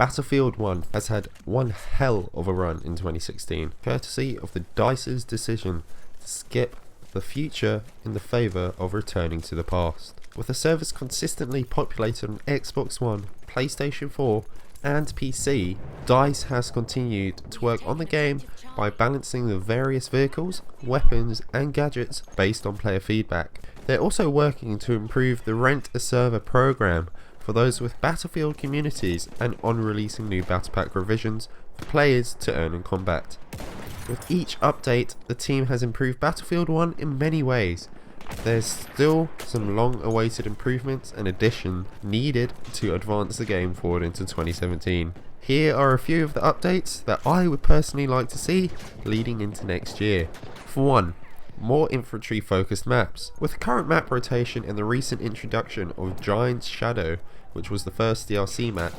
Battlefield 1 has had one hell of a run in 2016, courtesy of the DICE's decision to skip the future in the favour of returning to the past. With the servers consistently populated on Xbox One, PlayStation 4 and PC, DICE has continued to work on the game by balancing the various vehicles, weapons and gadgets based on player feedback. They're also working to improve the Rent a Server program for those with Battlefield communities and on releasing new Battle Pack revisions for players to earn in combat. With each update, the team has improved Battlefield 1 in many ways. There's still some long awaited improvements and addition needed to advance the game forward into 2017. Here are a few of the updates that I would personally like to see leading into next year. For one, more infantry-focused maps. With the current map rotation and the recent introduction of Giant's Shadow, which was the first DLC map,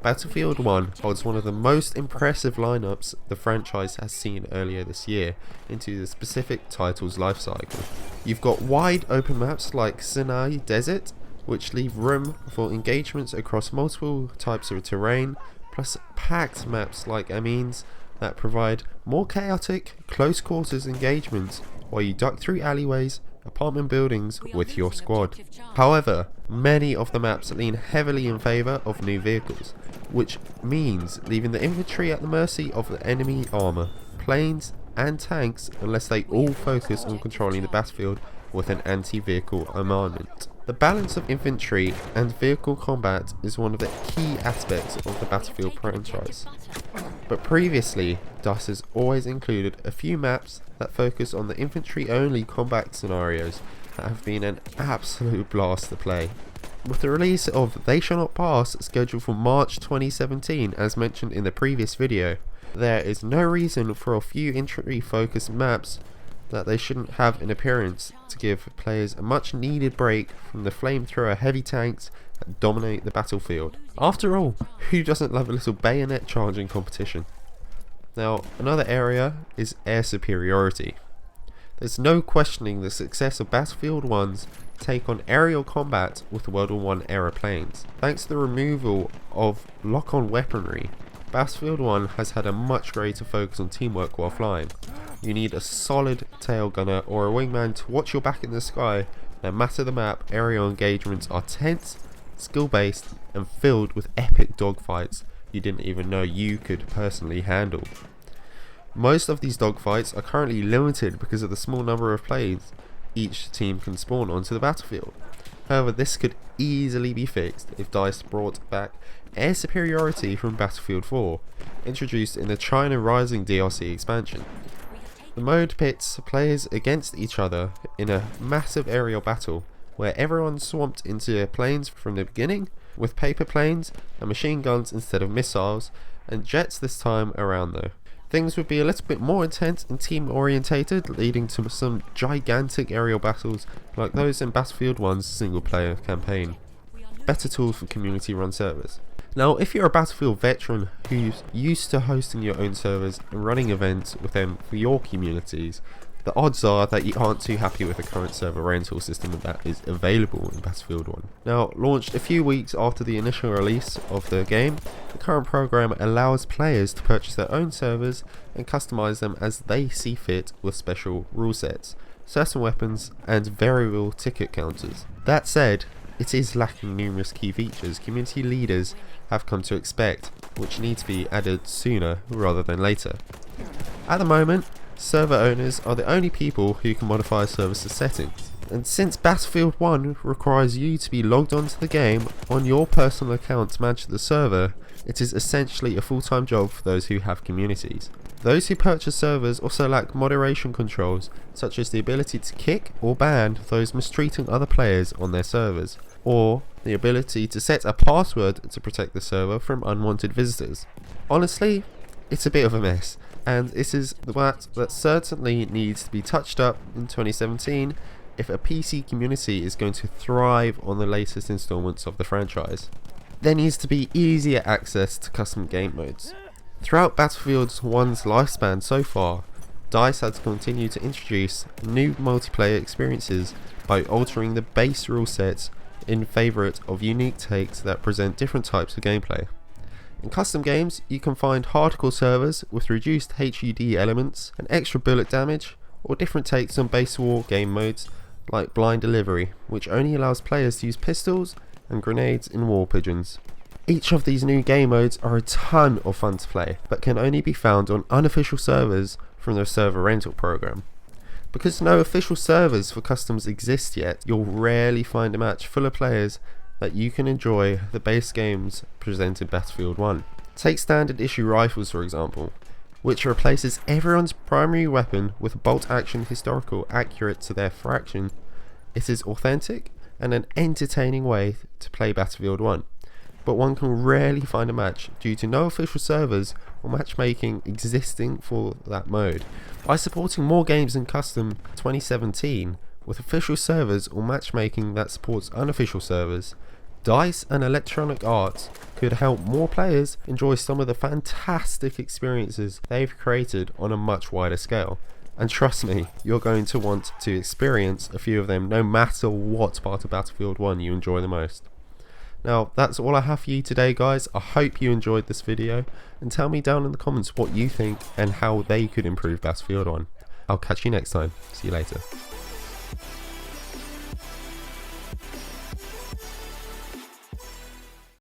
Battlefield 1 holds one of the most impressive lineups the franchise has seen earlier this year into the specific title's lifecycle. You've got wide open maps like Sinai Desert, which leave room for engagements across multiple types of terrain, plus packed maps like Amiens that provide more chaotic, close quarters engagements while you duck through alleyways, apartment buildings with your squad. However, many of the maps lean heavily in favour of new vehicles, which means leaving the infantry at the mercy of the enemy armour, planes and tanks unless they all focus on controlling the battlefield with an anti-vehicle armament. The balance of infantry and vehicle combat is one of the key aspects of the Battlefield franchise. But previously, DICE has always included a few maps that focus on the infantry only combat scenarios that have been an absolute blast to play. With the release of They Shall Not Pass scheduled for March 2017 as mentioned in the previous video, there is no reason for a few infantry focused maps that they shouldn't have an appearance to give players a much needed break from the flamethrower heavy tanks that dominate the battlefield. After all, who doesn't love a little bayonet charging competition? Now, another area is air superiority. There's no questioning the success of Battlefield 1's take on aerial combat with World War I era planes. Thanks to the removal of lock-on weaponry, Battlefield 1 has had a much greater focus on teamwork while flying. You need a solid tail gunner or a wingman to watch your back in the sky. No matter the map, aerial engagements are tense, skill based and filled with epic dogfights you didn't even know you could personally handle. Most of these dogfights are currently limited because of the small number of planes each team can spawn onto the battlefield. However, this could easily be fixed if DICE brought back air superiority from Battlefield 4, introduced in the China Rising DLC expansion. The mode pits players against each other in a massive aerial battle where everyone swamped into planes from the beginning, with paper planes and machine guns instead of missiles, and jets this time around though. Things would be a little bit more intense and team orientated, leading to some gigantic aerial battles like those in Battlefield 1's single player campaign. Better tools for community run servers. Now, if you're a Battlefield veteran who's used to hosting your own servers and running events with them for your communities, the odds are that you aren't too happy with the current server rental system that is available in Battlefield 1. Now, launched a few weeks after the initial release of the game, the current program allows players to purchase their own servers and customize them as they see fit with special rule sets, certain weapons and variable ticket counters. That said, it is lacking numerous key features community leaders have come to expect, which need to be added sooner rather than later. At the moment, server owners are the only people who can modify services settings, and since Battlefield 1 requires you to be logged onto the game on your personal account to manage the server, it is essentially a full-time job for those who have communities. Those who purchase servers also lack moderation controls, such as the ability to kick or ban those mistreating other players on their servers, or the ability to set a password to protect the server from unwanted visitors. Honestly, it's a bit of a mess, and this is that certainly needs to be touched up in 2017 if a PC community is going to thrive on the latest installments of the franchise. There needs to be easier access to custom game modes. Throughout Battlefield 1's lifespan so far, DICE had to continue to introduce new multiplayer experiences by altering the base rule sets in favour of unique takes that present different types of gameplay. In custom games, you can find hardcore servers with reduced HUD elements and extra bullet damage, or different takes on base war game modes like blind delivery, which only allows players to use pistols and grenades in war pigeons. Each of these new game modes are a ton of fun to play, but can only be found on unofficial servers from their server rental program. Because no official servers for customs exist yet, you'll rarely find a match full of players that you can enjoy the base games presented in Battlefield 1. Take standard issue rifles for example, which replaces everyone's primary weapon with a bolt action historical accurate to their fraction. It is authentic and an entertaining way to play Battlefield 1. But one can rarely find a match due to no official servers or matchmaking existing for that mode. By supporting more games in Custom 2017 with official servers or matchmaking that supports unofficial servers, DICE and Electronic Arts could help more players enjoy some of the fantastic experiences they've created on a much wider scale. And trust me, you're going to want to experience a few of them no matter what part of Battlefield 1 you enjoy the most. Now, that's all I have for you today, guys. I hope you enjoyed this video, and tell me down in the comments what you think and how they could improve Battlefield 1. I'll catch you next time. See you later.